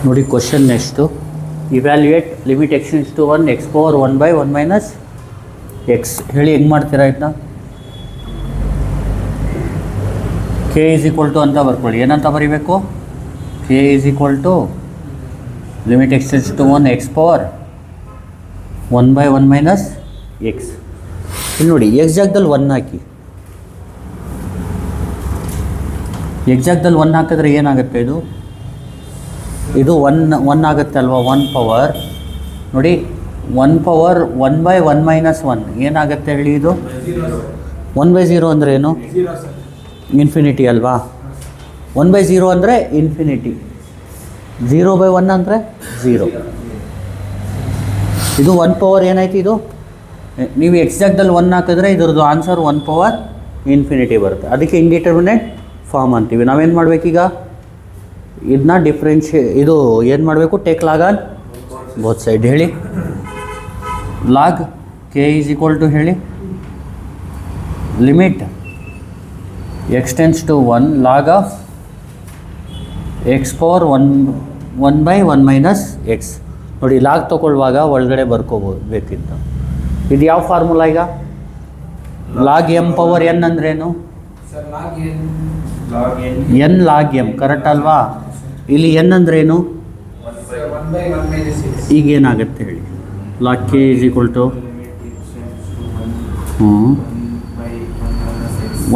ನೋಡಿ question next, evaluate limit extends to 1 x power 1/1 - x. ಹೇಳಿ ಹೆಂಗೆ ಮಾಡ್ತೀರಾ ಇದನ್ನ? k = ಅಂತ ಬರ್ಕೊಳ್ಳಿ. ಏನಂತ ಬರೀಬೇಕು? k = limit extends to 1 x power 1/1 - x. ಇಲ್ಲಿ ನೋಡಿ ಎಕ್ಸಾಕ್ಟಲ್ಲಿ 1 ಹಾಕಿ. ಎಕ್ಸಾಕ್ಟಲ್ಲಿ 1 ಹಾಕಿದ್ರೆ ಏನಾಗುತ್ತೆ? ಇದು 1 ಆಗುತ್ತೆ ಅಲ್ವಾ? 1 ಪವರ್ ನೋಡಿ, 1 ಪವರ್ 1/1 - 1 ಏನಾಗುತ್ತೆ ಹೇಳಿ? ಇದು 1/0 ಅಂದರೆ ಏನು? ಇನ್ಫಿನಿಟಿ ಅಲ್ವಾ? 1/0 ಅಂದರೆ ಇನ್ಫಿನಿಟಿ, 0/1 ಅಂದರೆ 0. ಇದು 1 ಪವರ್ ಏನಾಯ್ತು? ಇದು ನೀವು ಎಕ್ಸಾಕ್ಟಲ್ಲಿ 1 ಹಾಕಿದ್ರೆ ಇದ್ರದ್ದು ಆನ್ಸರ್ 1 ಪವರ್ ಇನ್ಫಿನಿಟಿ ಬರುತ್ತೆ. ಅದಕ್ಕೆ ಇಂಡಿಟರ್ಮಿನೇಟ್ ಫಾರ್ಮ್ ಅಂತೀವಿ. ನಾವೇನು ಮಾಡಬೇಕೀಗ? ಇದನ್ನ ಇದು ಏನು ಮಾಡಬೇಕು? Take log on both side. ಹೇಳಿ ಲಾಗ್ k = ಹೇಳಿ limit extends to 1 log of x power 1/1 - x. ನೋಡಿ, ಲಾಗ್ ತೊಗೊಳ್ಳುವಾಗ ಒಳಗಡೆ ಬರ್ಕೋಬೋದು ಬೇಕಿತ್ತು. ಇದು ಯಾವ ಫಾರ್ಮುಲಾ ಈಗ? ಲಾಗ್ m ಪವರ್ n ಅಂದ್ರೇನು? n ಲಾಗ್ m, ಕರೆಕ್ಟ್ ಅಲ್ವಾ? ಇಲ್ಲಿ n ಅಂದ್ರೇನು? ಈಗ ಏನಾಗುತ್ತೆ ಹೇಳಿ? Log k =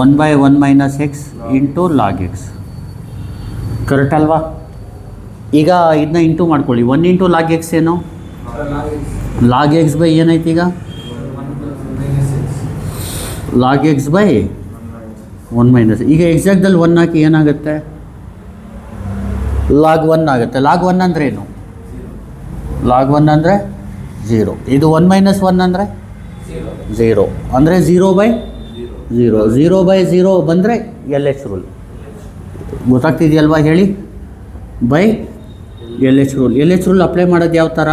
1/1 - x into log x, correct ಅಲ್ವಾ? ಈಗ ಇದನ್ನ ಇಂಟು ಮಾಡ್ಕೊಳ್ಳಿ. 1 ಇಂಟು ಲಾಗ್ x ಏನು? ಲಾಗ್ x ಬೈ ಏನೈತಿ ಈಗ? ಲಾಗ್ x ಬೈ 1 - ಈಗ ಎಕ್ಸಾಕ್ಟಲ್ಲಿ 1 ಹಾಕಿ ಏನಾಗುತ್ತೆ? ಲಾಗ್ 1 ಆಗುತ್ತೆ. ಲಾಗ್ 1 ಅಂದರೆ ಏನು? ಲಾಗ್ 1 ಅಂದರೆ 0. ಇದು 1 - 1 ಅಂದರೆ 0 ಅಂದರೆ 0/0. 0/0 ಬಂದರೆ LH ರೂಲ್ ಗೊತ್ತಾಗ್ತಿದೆಯಲ್ವಾ? ಹೇಳಿ by LH rule. LH rule apply ಮಾಡೋದು ಯಾವ ಥರ?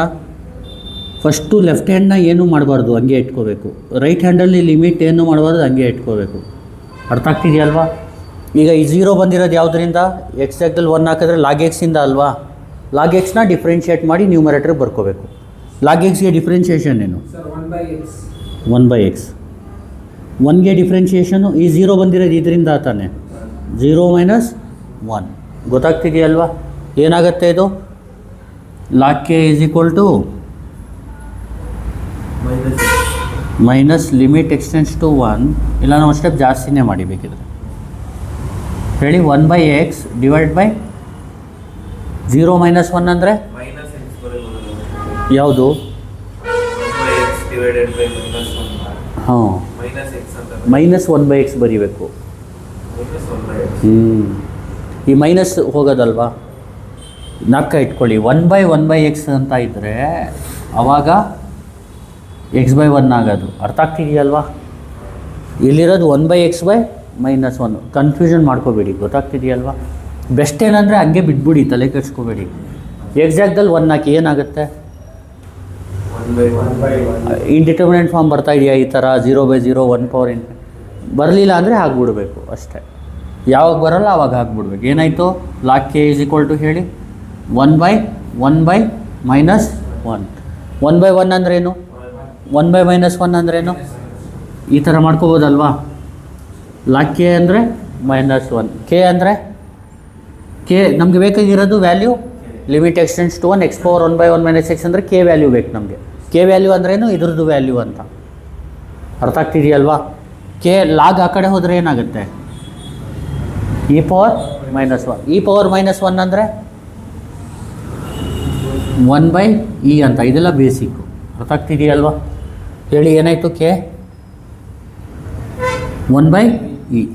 ಫಸ್ಟು ಲೆಫ್ಟ್ ಹ್ಯಾಂಡ್ನ ಏನೂ ಮಾಡಬಾರ್ದು, ಹಂಗೆ ಇಟ್ಕೋಬೇಕು. ರೈಟ್ ಹ್ಯಾಂಡಲ್ಲಿ ಲಿಮಿಟ್ ಏನು ಮಾಡಬಾರ್ದು, ಹಂಗೆ ಇಟ್ಕೋಬೇಕು. ಅರ್ಥ ಆಗ್ತಿದೆಯಲ್ವಾ? ಈಗ ಈ 0 ಬಂದಿರೋದು ಯಾವುದರಿಂದ? ಎಕ್ಸಾಕ್ಟಲ್ಲಿ 1 ಹಾಕಿದ್ರೆ ಲಾಗ್ ಎಕ್ಸಿಂದ ಅಲ್ವಾ? ಲಾಗ್ ಎಕ್ಸ್ನ ಡಿಫ್ರೆನ್ಷಿಯೇಟ್ ಮಾಡಿ ನ್ಯೂಮರೇಟ್ರಿಗೆ ಬರ್ಕೋಬೇಕು. ಲಾಗ್ ಎಕ್ಸ್ಗೆ ಡಿಫ್ರೆನ್ಷಿಯೇಷನ್ ಏನು? 1/x. 1ಗೆ ಡಿಫ್ರೆನ್ಷಿಯೇಷನು ಈ 0 ಬಂದಿರೋದು ಇದರಿಂದ ತಾನೆ, 0 - 1. ಗೊತ್ತಾಗ್ತಿದೆಯಲ್ವಾ? ಏನಾಗುತ್ತೆ ಇದು? Log k = minus limit extends to 1, ಇಲ್ಲ ನಾವು ಸ್ಟೆಪ್ ಜಾಸ್ತಿನೇ ಮಾಡಿ ಬೇಕಿದ್ರೆ ಹೇಳಿ. 1/x ಡಿವೈಡ್ ಬೈ 0 - 1 ಅಂದರೆ ಯಾವುದು? ಹಾಂ, -1/x ಬರೀಬೇಕು. ಈ ಮೈನಸ್ ಹೋಗೋದಲ್ವಾ? ನಾಲ್ಕ ಇಟ್ಕೊಳ್ಳಿ. 1/1/x ಅಂತ ಇದ್ದರೆ ಆವಾಗ x/1 ಆಗೋದು. ಅರ್ಥ ಆಗ್ತಿದೆಯಲ್ವಾ? ಇಲ್ಲಿರೋದು 1/x/-1. ಕನ್ಫ್ಯೂಷನ್ ಮಾಡ್ಕೋಬೇಡಿ. ಗೊತ್ತಾಗ್ತಿದೆಯಲ್ವಾ? ಬೆಸ್ಟ್ ಏನಂದರೆ ಹಂಗೆ ಬಿಟ್ಬಿಡಿ, ತಲೆ ಕೆಡಿಸ್ಕೋಬೇಡಿ. ಎಕ್ಸಾಕ್ಟಲ್ಲಿ 1 ಹಾಕಿ ಏನಾಗುತ್ತೆ? ಇಂಡಿಟರ್ಮಿನೆಂಟ್ ಫಾರ್ಮ್ ಬರ್ತಾ ಇದೆಯಾ ಈ ಥರ? 0/0 1 ಪವರ್ ಬರಲಿಲ್ಲ ಅಂದರೆ ಹಾಕ್ಬಿಡ್ಬೇಕು ಅಷ್ಟೇ. ಯಾವಾಗ ಬರೋಲ್ಲ ಆವಾಗ ಹಾಕ್ಬಿಡ್ಬೇಕು. ಏನಾಯಿತು? ಲಾಗ್ k = ಹೇಳಿ 1/1/-1. 1/1 ಅಂದ್ರೇನು? 1/-1 ಅಂದ್ರೇನು? ಈ ಥರ ಮಾಡ್ಕೋಬೋದಲ್ವಾ? ಲಾಗ್ k ಅಂದರೆ -1, k ಅಂದರೆ ನಮಗೆ ಬೇಕಾಗಿರೋದು value limit extends to 1 x power 1/1 - x ಅಂದರೆ k ವ್ಯಾಲ್ಯೂ ಬೇಕು ನಮಗೆ. k ವ್ಯಾಲ್ಯೂ ಅಂದ್ರೇನು? ಇದ್ರದ್ದು ವ್ಯಾಲ್ಯೂ ಅಂತ. ಅರ್ಥ ಆಗ್ತಿದೆಯಲ್ವಾ? k ಲಾಗ್ ಆ ಕಡೆ ಹೋದರೆ ಏನಾಗುತ್ತೆ? e power -1. e ಪವರ್ -1 ಅಂದರೆ 1/e ಅಂತ. ಇದೆಲ್ಲ ಬೇಸಿಕ್ಕು. ಅರ್ಥ ಆಗ್ತಿದೆಯಲ್ವಾ? ಹೇಳಿ ಏನಾಯಿತು? k 1/e.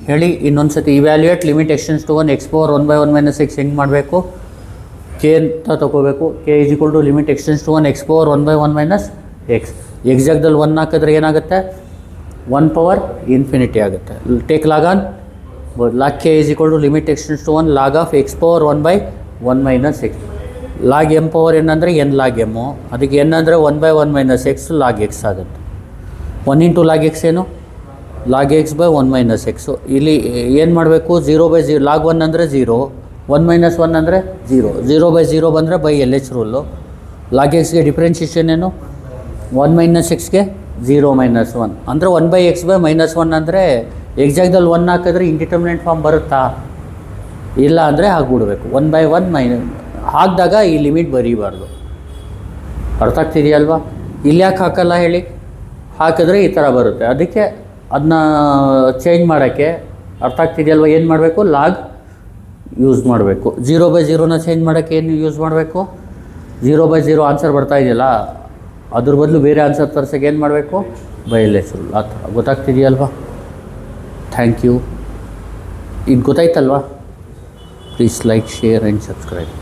ಹೇಳಿ ಇನ್ನೊಂದು ಸತಿ. Evaluate limit extends to 1 x power 1/1 - x ಹೆಂಗೆ ಮಾಡಬೇಕು? k ಅಂತ ತಗೋಬೇಕು. k = limit extends to 1 x power 1/1 - x. Exactly 1 ಹಾಕಿದ್ರೆ ಏನಾಗುತ್ತೆ? 1 ಪವರ್ ಇನ್ಫಿನಿಟಿ ಆಗುತ್ತೆ. Take log on log k = limit extends to 1 log of x power 1/1 - x. Log m power n ಅಂದರೆ n log m. ಅದಕ್ಕೆ n ಅಂದರೆ 1/1 - x log x ಆಗುತ್ತೆ. 1 into log x ಏನು? Log x/1 - x. ಇಲ್ಲಿ ಏನು ಮಾಡಬೇಕು? 0/0. Log 1 ಅಂದರೆ 0, 1 minus 1 ಅಂದರೆ 0. 0/0 ಬಂದರೆ by L H rule. Log ಎಕ್ಸ್ಗೆ ಡಿಫ್ರೆನ್ಷಿಯೇಷನ್ ಏನು? 1 ಮೈನಸ್ ಎಕ್ಸ್ಗೆ 0 ಮೈನಸ್ 1 ಅಂದರೆ 1/x/-1 ಅಂದರೆ ಎಕ್ಸಾಕ್ಟಲ್ಲಿ 1 ಹಾಕಿದ್ರೆ ಇಂಡಿಟರ್ಮಿನೆಂಟ್ ಫಾರ್ಮ್ ಬರುತ್ತಾ? ಇಲ್ಲ ಅಂದರೆ ಹಾಕ್ಬಿಡ್ಬೇಕು. 1/1 ಹಾಕಿದಾಗ ಈ ಲಿಮಿಟ್ ಬರೀಬಾರ್ದು. ಅರ್ಥ ಆಗ್ತಿದೆಯಲ್ವಾ? ಇಲ್ಲಿ ಯಾಕೆ ಹಾಕಲ್ಲ ಹೇಳಿ? ಹಾಕಿದ್ರೆ ಈ ಥರ ಬರುತ್ತೆ. ಅದಕ್ಕೆ ಅದನ್ನ ಚೇಂಜ್ ಮಾಡೋಕ್ಕೆ ಅರ್ಥ ಆಗ್ತಿದೆಯಲ್ವ? ಏನು ಮಾಡಬೇಕು? ಲಾಗ್ ಯೂಸ್ ಮಾಡಬೇಕು. 0/0ನ ಚೇಂಜ್ ಮಾಡೋಕ್ಕೆ ಏನು ಯೂಸ್ ಮಾಡಬೇಕು? 0/0 ಆನ್ಸರ್ ಬರ್ತಾ ಇದೆಯಲ್ಲ, ಅದ್ರ ಬದಲು ಬೇರೆ ಆನ್ಸರ್ ತರ್ಸೋಕ್ಕೆ ಏನು ಮಾಡಬೇಕು? By L H rule. ಆ ಥರ ಗೊತ್ತಾಗ್ತಿದೆಯಲ್ವಾ? Thank you. ಇದು ಗೊತ್ತಾಯ್ತಲ್ವಾ? Please like, share and subscribe.